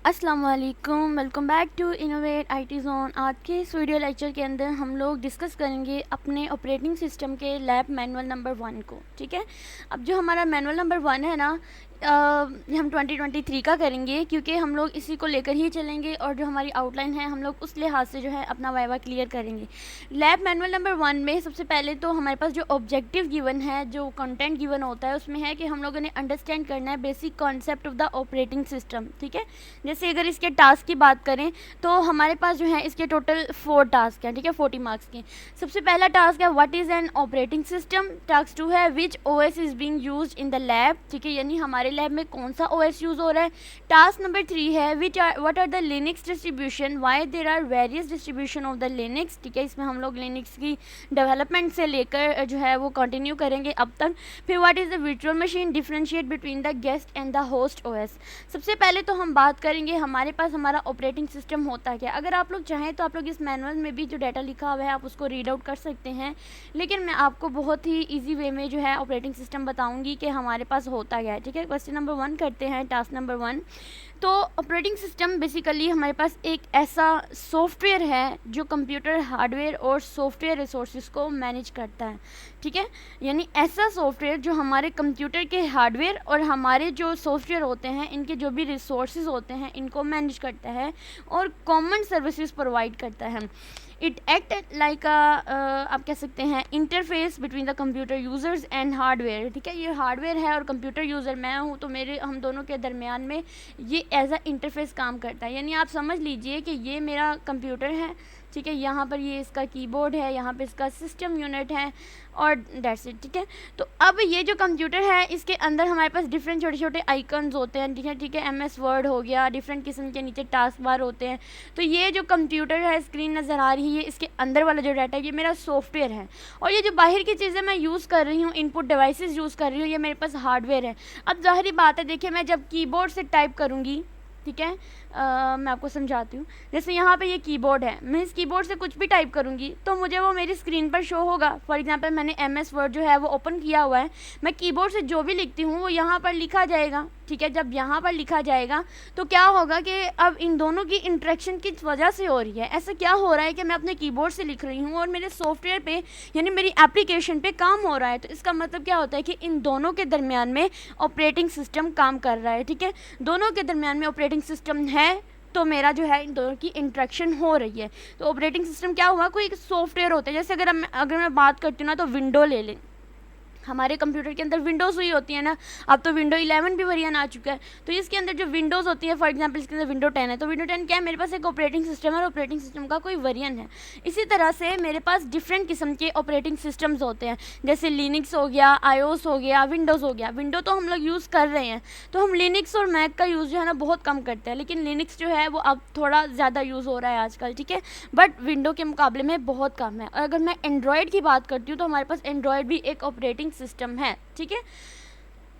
अस्सलाम वालेकुम, welcome back to innovate IT zone. आज के इस वीडियो लेक्चर के अंदर हम लोग डिस्कस करेंगे अपने ऑपरेटिंग सिस्टम के लैब मैनुअल नंबर 1 को। ठीक है, अब जो हमारा मैनुअल नंबर 1 है ना, हम 2023 का करेंगे क्योंकि हम लोग इसी को लेकर ही चलेंगे और जो हमारी आउटलाइन है हम लोग उस लिहाज से जो है अपना वाइवा क्लियर करेंगे। लैब मैनुअल नंबर 1 में सबसे पहले तो हमारे पास जो ऑब्जेक्टिव गिवन है, जो कंटेंट गिवन होता है, उसमें है कि हम लोगों ने अंडरस्टैंड करना है basic concept of the operating system. ठीक है, जैसे अगर इसके टास्क की बात करें तो हमारे पास जो है इसके टोटल 4 टास्क हैं। ठीक है, 40 मार्क्स के। सबसे पहला टास्क है what is an operating system. Task 2 है which OS is being used in the lab. ठीक है, यानी हमारे लैब में कौन सा ओएस यूज़ हो रहा है। टास्क नंबर 3 है what are the Linux distribution, why there are various distribution of the Linux. ठीक है, इसमें हम लोग लिनक्स की डेवलपमेंट से लेकर जो है वो कंटिन्यू करेंगे अब तक। फिर what is the virtual machine, differentiate between the guest and the host OS. सबसे पहले तो हम बात करेंगे हमारे पास हमारा ऑपरेटिंग सिस्टम होता क्या। अगर आप लोग चाहें तो आप लोग इस मैनुअल में भी जो डाटा लिखा हुआ है आप उसको रीड आउट कर सकते हैं, लेकिन मैं आपको बहुत ही इजी वे में जो है ऑपरेटिंग सिस्टम बताऊंगी कि हमारे पास होता क्या है। ठीक है, क्वेश्चन नंबर 1 करते हैं, टास्क नंबर 1। तो ऑपरेटिंग सिस्टम बेसिकली हमारे पास एक ऐसा सॉफ्टवेयर है जो कंप्यूटर हार्डवेयर और सॉफ्टवेयर रिसोर्सेज को मैनेज करता है। ठीक है, यानी ऐसा सॉफ्टवेयर जो हमारे कंप्यूटर के हार्डवेयर और हमारे जो सॉफ्टवेयर होते हैं इनके जो भी रिसोर्सेज होते हैं इनको मैनेज करता है और कॉमन सर्विसेज प्रोवाइड करता है। इट एक्ट लाइक आप कह सकते हैं interface between the computer users and hardware. ठीक है, ये हार्डवेयर है और कंप्यूटर यूज़र मैं हूँ, तो हम दोनों के दरमियान में ये एज अ इंटरफेस काम करता है। यानी आप समझ लीजिए कि ये मेरा कंप्यूटर है। ठीक है, यहाँ पर ये इसका कीबोर्ड है, यहाँ पे इसका सिस्टम यूनिट है और दैट्स इट। ठीक है, तो अब ये जो कंप्यूटर है इसके अंदर हमारे पास डिफरेंट छोटे छोटे आइकन्स होते हैं। ठीक है, एमएस वर्ड हो गया, डिफरेंट किस्म के नीचे टास्क बार होते हैं। तो ये जो कंप्यूटर है, स्क्रीन नज़र आ रही है, इसके अंदर वाला जो डाटा है ये मेरा सॉफ्टवेयर है, और ये जो बाहर की चीज़ें मैं यूज़ कर रही हूँ, इनपुट डिवाइसेस यूज़ कर रही हूँ, ये मेरे पास हार्डवेयर है। अब ज़ाहिर बात है, देखिए मैं जब कीबोर्ड से टाइप करूँगी, ठीक है, मैं आपको समझाती हूँ। जैसे यहाँ पे ये कीबोर्ड है, मैं इस कीबोर्ड से कुछ भी टाइप करूँगी तो मुझे वो मेरी स्क्रीन पर शो होगा। फॉर एग्जांपल मैंने एमएस वर्ड जो है वो ओपन किया हुआ है, मैं कीबोर्ड से जो भी लिखती हूँ वो यहाँ पर लिखा जाएगा। ठीक है, जब यहाँ पर लिखा जाएगा तो क्या होगा कि अब इन दोनों की इंटरेक्शन किस वजह से हो रही है। ऐसा क्या हो रहा है कि मैं अपने कीबोर्ड से लिख रही हूँ और मेरे सॉफ्टवेयर पे यानी मेरी एप्लीकेशन पे काम हो रहा है। तो इसका मतलब क्या होता है कि इन दोनों के दरमियान में ऑपरेटिंग सिस्टम काम कर रहा है। ठीक है, दोनों के दरमियान में ऑपरेटिंग सिस्टम है तो मेरा जो है इन दोनों की इंटरेक्शन हो रही है। तो ऑपरेटिंग सिस्टम क्या हुआ, कोई एक सॉफ्टवेयर होता है। जैसे अगर मैं बात करती हूँ ना, तो विंडो ले लें, हमारे कंप्यूटर के अंदर विंडोज़ हुई होती है ना। अब तो विंडो 11 भी वेरिएंट आ चुका है, तो इसके अंदर जो विंडोज़ होती है, फॉर एग्जांपल इसके अंदर विंडो 10 है, तो विंडो 10 क्या है, मेरे पास एक ऑपरेटिंग सिस्टम है और ऑपरेटिंग सिस्टम का कोई वेरिएंट है। इसी तरह से मेरे पास डिफरेंट किस्म के ऑपरेटिंग सिस्टम्स होते हैं, जैसे लिनक्स हो गया, आईओएस हो गया, विंडोज़ हो गया। विंडो तो हम लोग यूज़ कर रहे हैं, तो हम लिनक्स और मैक का यूज़ जो है ना बहुत कम करते हैं, लेकिन लिनक्स जो है वो अब थोड़ा ज़्यादा यूज़ हो रहा है आजकल। ठीक है, बट विंडो के मुकाबले में बहुत कम है। और अगर मैं एंड्रॉयड की बात करती हूँ तो हमारे पास एंड्रॉयड भी एक ऑपरेटिंग सिस्टम है। ठीक है,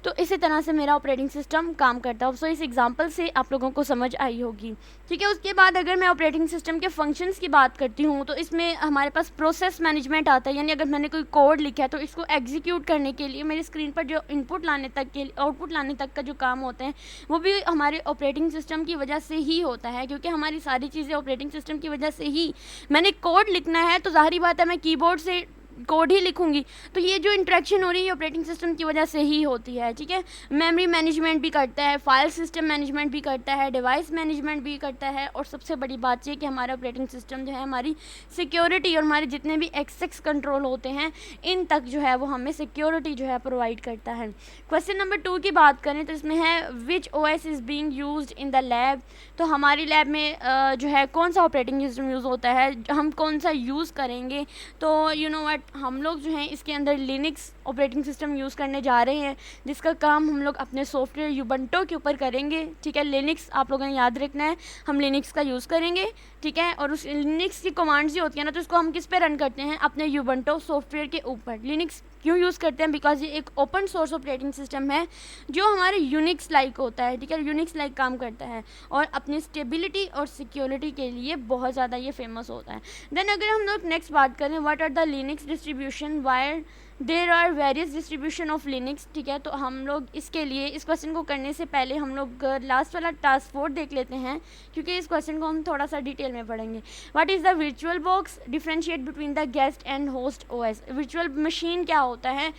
तो इसी तरह से मेरा ऑपरेटिंग सिस्टम काम करता है। सो इस एग्जांपल से आप लोगों को समझ आई होगी। ठीक है, उसके बाद अगर मैं ऑपरेटिंग सिस्टम के फंक्शंस की बात करती हूँ तो इसमें हमारे पास प्रोसेस मैनेजमेंट आता है। यानी अगर मैंने कोई कोड लिखा है तो इसको एग्जीक्यूट करने के लिए मेरी स्क्रीन पर जो इनपुट लाने तक के आउटपुट लाने तक का जो काम होते हैं वो भी हमारे ऑपरेटिंग सिस्टम की वजह से ही होता है, क्योंकि हमारी सारी चीज़ें ऑपरेटिंग सिस्टम की वजह से ही। मैंने कोड लिखना है तो ज़ाहिर बात है मैं कीबोर्ड से कोड ही लिखूंगी, तो ये जो इंटरेक्शन हो रही है ऑपरेटिंग सिस्टम की वजह से ही होती है। ठीक है, मेमोरी मैनेजमेंट भी करता है, फाइल सिस्टम मैनेजमेंट भी करता है, डिवाइस मैनेजमेंट भी करता है, और सबसे बड़ी बात ये कि हमारा ऑपरेटिंग सिस्टम जो है हमारी सिक्योरिटी और हमारे जितने भी एक्सेस कंट्रोल होते हैं इन तक जो है वो हमें सिक्योरिटी जो है प्रोवाइड करता है। क्वेश्चन नंबर 2 की बात करें तो इसमें है which OS is being used in the lab. तो हमारी लैब में जो है कौन सा ऑपरेटिंग सिस्टम यूज़ होता है, हम कौन सा यूज़ करेंगे। तो यू नो व्हाट, हम लोग जो हैं इसके अंदर लिनक्स ऑपरेटिंग सिस्टम यूज़ करने जा रहे हैं, जिसका काम हम लोग अपने सॉफ्टवेयर यूबंटो के ऊपर करेंगे। ठीक है, लिनक्स आप लोगों ने याद रखना है, हम लिनक्स का यूज़ करेंगे। ठीक है, और उस लिनक्स की कमांड्स जो होती है ना, तो इसको हम किस पे रन करते हैं, अपने यूबंटो सॉफ्टवेयर के ऊपर। लिनक्स क्यों यूज़ करते हैं, बिकॉज ये एक ओपन सोर्स ऑपरेटिंग सिस्टम है जो हमारे यूनिक्स लाइक होता है। ठीक है, यूनिक्स लाइक काम करता है और अपनी स्टेबिलिटी और सिक्योरिटी के लिए बहुत ज़्यादा ये फेमस होता है। देन अगर हम लोग नेक्स्ट बात करें what are the Linux distribution, why there are various distribution of Linux, ठीक है। तो हम लोग इसके लिए इस क्वेश्चन को करने से पहले हम लोग लास्ट वाला टास्क 4 देख लेते हैं, क्योंकि इस क्वेश्चन को हम थोड़ा सा डिटेल में पढ़ेंगे। What is the virtual box, differentiate between the guest and host OS. Virtual machine क्या होता है?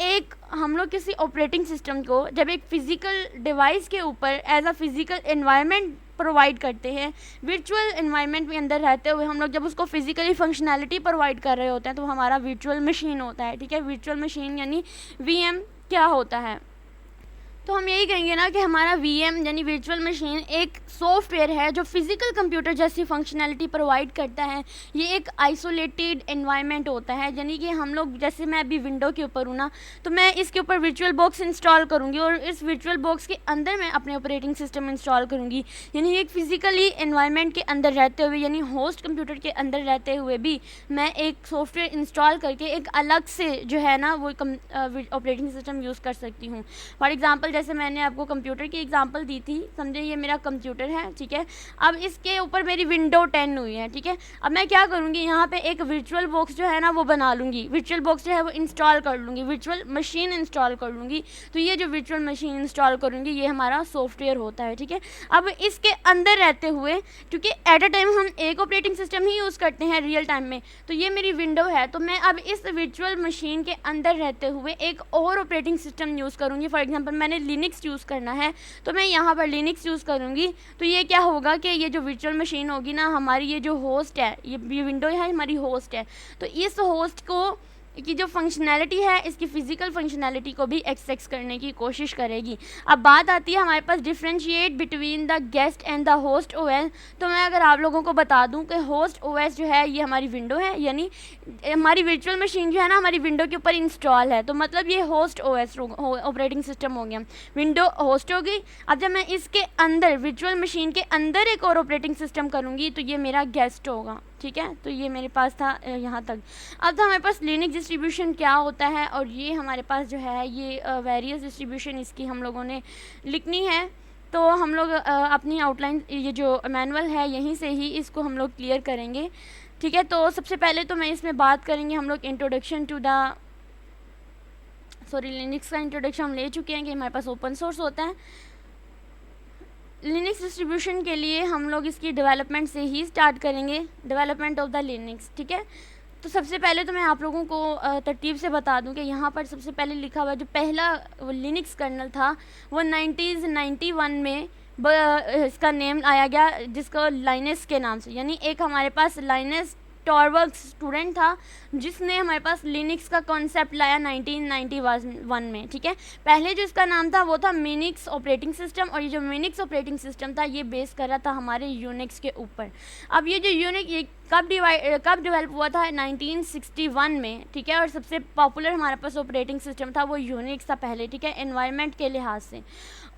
एक हम लोग किसी ऑपरेटिंग सिस्टम को जब एक फिजिकल डिवाइस के ऊपर as a physical environment provide करते हैं, वर्चुअल एनवायरनमेंट में अंदर रहते हुए हम लोग जब उसको फिजिकली फंक्शनैलिटी प्रोवाइड कर रहे होते हैं, तो हमारा वर्चुअल मशीन होता है, ठीक है। वर्चुअल मशीन यानी वीएम क्या होता है? तो हम यही कहेंगे ना कि हमारा वीएम यानी वर्चुअल मशीन एक सॉफ्टवेयर है जो फिजिकल कंप्यूटर जैसी फंक्शनैलिटी प्रोवाइड करता है। ये एक आइसोलेटेड एनवायरनमेंट होता है, यानी कि हम लोग जैसे मैं अभी विंडो के ऊपर हूँ ना, तो मैं इसके ऊपर वर्चुअल बॉक्स इंस्टॉल करूँगी और इस वर्चुअल बॉक्स के अंदर मैं अपने ऑपरेटिंग सिस्टम इंस्टॉल करूँगी। यानी एक फिजिकली एनवायरनमेंट के अंदर रहते हुए यानी होस्ट कंप्यूटर के अंदर रहते हुए भी मैं एक सॉफ्टवेयर इंस्टॉल करके एक अलग से जो है ना वो ऑपरेटिंग सिस्टम यूज़ कर सकती हूँ। फॉर एग्जाम्पल जैसे मैंने आपको कंप्यूटर की एग्जांपल दी थी, समझे ये मेरा कंप्यूटर है, ठीक है। अब इसके ऊपर मेरी विंडो 10 हुई है, ठीक है। अब मैं क्या करूँगी, यहाँ पे एक वर्चुअल बॉक्स जो है ना वो बना लूँगी, वर्चुअल बॉक्स जो है वो इंस्टॉल कर लूँगी, वर्चुअल मशीन इंस्टॉल कर लूँगी। तो ये जो वर्चुअल मशीन इंस्टॉल करूँगी ये हमारा सॉफ्टवेयर होता है, ठीक है। अब इसके अंदर रहते हुए, क्योंकि एट अ टाइम हम एक ऑपरेटिंग सिस्टम ही यूज़ करते हैं रियल टाइम में, तो ये मेरी विंडो है, तो मैं अब इस वर्चुअल मशीन के अंदर रहते हुए एक और ऑपरेटिंग सिस्टम यूज़ करूँगी। फॉर एग्जाम्पल मैंने लिनक्स यूज़ करना है, तो मैं यहाँ पर लिनक्स यूज़ करूँगी। तो ये क्या होगा कि ये जो वर्चुअल मशीन होगी ना, हमारी ये जो होस्ट है, ये विंडो है हमारी होस्ट है, तो इस होस्ट को की जो फंक्शनैलिटी है इसकी फ़िज़िकल फंक्शनैलिटी को भी एक्सेस करने की कोशिश करेगी। अब बात आती है हमारे पास differentiate between the guest and the host OS. तो मैं अगर आप लोगों को बता दूं कि होस्ट ओएस जो है ये हमारी विंडो है, यानी हमारी वर्चुअल मशीन जो है ना हमारी विंडो के ऊपर इंस्टॉल है, तो मतलब ये होस्ट ओएस ऑपरेटिंग सिस्टम हो गया, विंडो होस्ट हो गई। अब जब मैं इसके अंदर वर्चुअल मशीन के अंदर एक और ऑपरेटिंग सिस्टम करूँगी तो ये मेरा गेस्ट होगा, ठीक है। तो ये मेरे पास था यहाँ तक। अब तो हमारे पास लिनक्स डिस्ट्रीब्यूशन क्या होता है, और ये हमारे पास जो है ये वेरियस डिस्ट्रीब्यूशन इसकी हम लोगों ने लिखनी है। तो हम लोग अपनी आउटलाइन ये जो मैनुअल है यहीं से ही इसको हम लोग क्लियर करेंगे, ठीक है। तो सबसे पहले तो मैं इसमें बात करेंगे हम लोग इंट्रोडक्शन टू द लिनक्स का इंट्रोडक्शन हम ले चुके हैं कि हमारे पास ओपन सोर्स होता है। लिनक्स डिस्ट्रीब्यूशन के लिए हम लोग इसकी डेवलपमेंट से ही स्टार्ट करेंगे, डेवलपमेंट ऑफ द लिनक्स, ठीक है। तो सबसे पहले तो मैं आप लोगों को तरतीब से बता दूं कि यहाँ पर सबसे पहले लिखा हुआ जो पहला लिनक्स कर्नल था वो 1991 में इसका नेम आया गया, जिसको लाइनस के नाम से, यानी एक हमारे पास लाइनस टॉरवर्क्स स्टूडेंट था जिसने हमारे पास लिनक्स का कॉन्सेप्ट लाया 1991 में, ठीक है। पहले जो इसका नाम था वो था मिनिक्स ऑपरेटिंग सिस्टम, और ये जो मिनिक्स ऑपरेटिंग सिस्टम था ये बेस कर रहा था हमारे यूनिक्स के ऊपर। अब ये जो ये कब डेवलप हुआ था 1961 में, ठीक है। और सबसे पॉपुलर हमारे पास ऑपरेटिंग सिस्टम था वो यूनिक्स था पहले, ठीक है, एनवायरनमेंट के लिहाज से।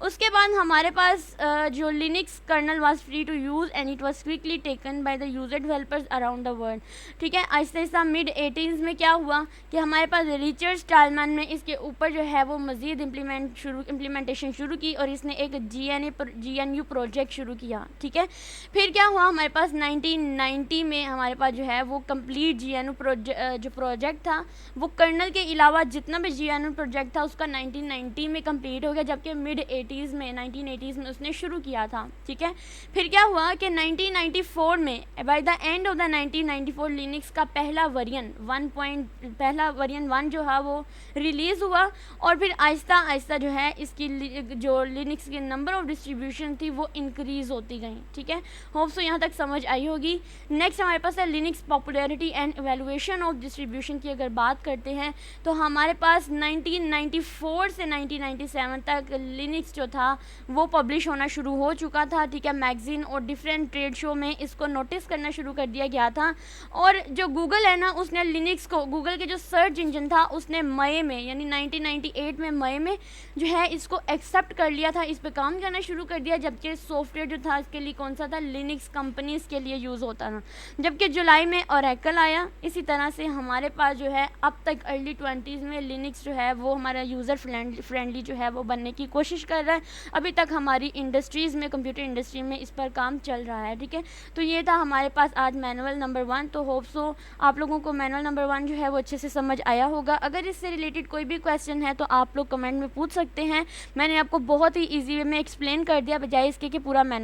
उसके बाद हमारे पास जो Linux kernel was free to use and it was quickly taken by the user developers around the world, ठीक है। आहिस्ता आहिस्ता मिड 80s में क्या हुआ कि हमारे पास रिचर्ड स्टालमैन ने इसके ऊपर जो है वो मज़ीद इम्प्लीमेंटेशन शुरू की और इसने एक GNU प्रोजेक्ट शुरू किया, ठीक है। फिर क्या हुआ, हमारे पास 1990 में हमारे पास जो है वो कंप्लीट GNU जो प्रोजेक्ट था वो कर्नल के अलावा जितना भी GNU प्रोजेक्ट था उसका 1990 में कंप्लीट हो गया, जबकि मिड 1980s में उसने शुरू किया था, ठीक है। फिर क्या हुआ कि 1994 में by the end of the 1994 Linux का पहला वर्जन 1 जो है वो रिलीज़ हुआ, और फिर आहिस्ता आहिस्ता जो है इसकी जो लिनक्स की नंबर ऑफ डिस्ट्रीब्यूशन थी वो इंक्रीज़ होती गई, ठीक है। होप सो यहाँ तक समझ आई होगी। नेक्स्ट हमारे पास है Linux popularity and evaluation of distribution की अगर बात करते हैं तो हमारे पास 1994 से 1997 तक लिनक्स जो था वो पब्लिश होना शुरू हो चुका था, ठीक है। मैगजीन और डिफरेंट ट्रेड शो में इसको नोटिस करना शुरू कर दिया गया था, और जो गूगल है ना उसने लिनक्स को, गूगल के जो सर्च इंजन था उसने मई में यानी 1998 में मई में जो है इसको एक्सेप्ट कर लिया था, इस पे काम करना शुरू कर दिया, जबकि सॉफ्टवेयर जो था इसके लिए कौन सा था, लिनक्स कंपनीज़ के लिए यूज़ होता था। जबकि जुलाई में ओरेकल आया। इसी तरह से हमारे पास जो है अब तक अर्ली 20s में लिनक्स जो है वो हमारा यूज़र फ्रेंडली जो है वो बनने की कोशिश कर रहा है। अभी तक हमारी इंडस्ट्रीज़ में, कंप्यूटर इंडस्ट्री में इस पर काम चल रहा है, ठीक है। तो ये था हमारे पास आज मैनुअल नंबर 1। तो होप सो आप लोगों को मैनुअल नंबर 1 जो है वो अच्छे से समझ आया होगा। अगर इससे रिलेटेड कोई भी क्वेश्चन है तो आप लोग कमेंट में पूछ सकते हैं। मैंने आपको बहुत ही ईजी वे में एक्सप्लेन कर दिया, बजाय इसके कि पूरा मैनुअल